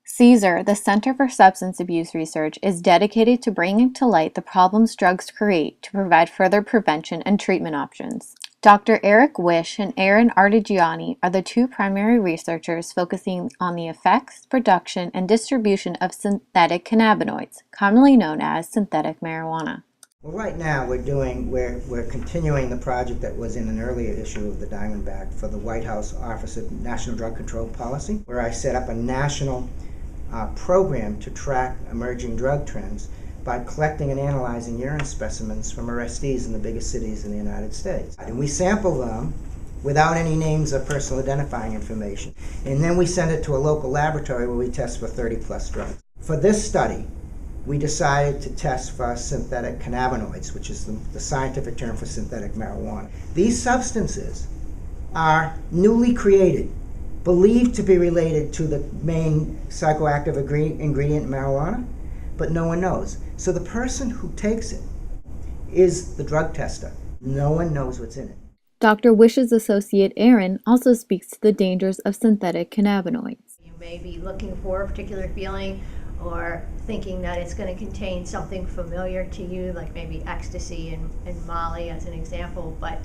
CESAR, the Center for Substance Abuse Research, is dedicated to bringing to light the problems drugs create to provide further prevention and treatment options. Dr. Eric Wish and Aaron Artigiani are the two primary researchers focusing on the effects, production, and distribution of synthetic cannabinoids, commonly known as synthetic marijuana. Well, right now we're continuing the project that was in an earlier issue of the Diamondback for the White House Office of National Drug Control Policy, where I set up a national program to track emerging drug trends by collecting and analyzing urine specimens from arrestees in the biggest cities in the United States. And we sample them without any names or personal identifying information. And then we send it to a local laboratory where we test for 30+ drugs. For this study, we decided to test for synthetic cannabinoids, which is the scientific term for synthetic marijuana. These substances are newly created, believed to be related to the main psychoactive ingredient in marijuana, but no one knows. So the person who takes it is the drug tester. No one knows what's in it. Dr. Wish's associate Aaron also speaks to the dangers of synthetic cannabinoids. You may be looking for a particular feeling or thinking that it's going to contain something familiar to you, like maybe ecstasy and Molly as an example, but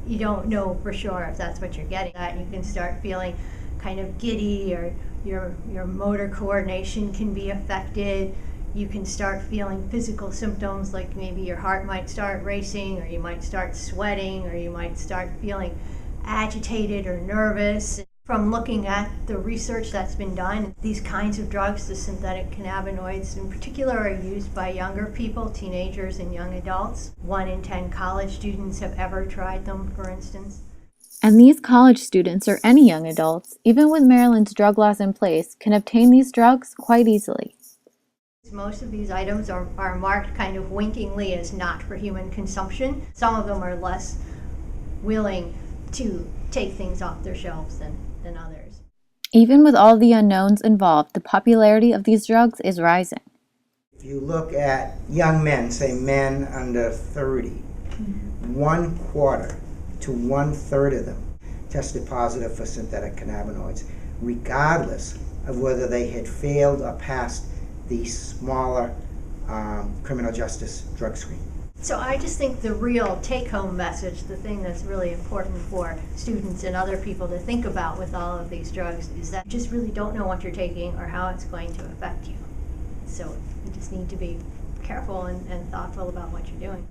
you don't know for sure if that's what you're getting. That you can start feeling kind of giddy, or your motor coordination can be affected. You can start feeling physical symptoms like maybe your heart might start racing, or you might start sweating, or you might start feeling agitated or nervous. From looking at the research that's been done, these kinds of drugs, the synthetic cannabinoids in particular, are used by younger people, teenagers and young adults. 1 in 10 college students have ever tried them, for instance. And these college students, or any young adults, even with Maryland's drug laws in place, can obtain these drugs quite easily. Most of these items are marked kind of winkingly as not for human consumption. Some of them are less willing to take things off their shelves than others. Even with all the unknowns involved, the popularity of these drugs is rising. If you look at young men, say men under 30, 1/4 to 1/3 of them tested positive for synthetic cannabinoids, regardless of whether they had failed or passed the smaller criminal justice drug screen. So I just think the real take-home message, the thing that's really important for students and other people to think about with all of these drugs, is that you just really don't know what you're taking or how it's going to affect you. So you just need to be careful and thoughtful about what you're doing.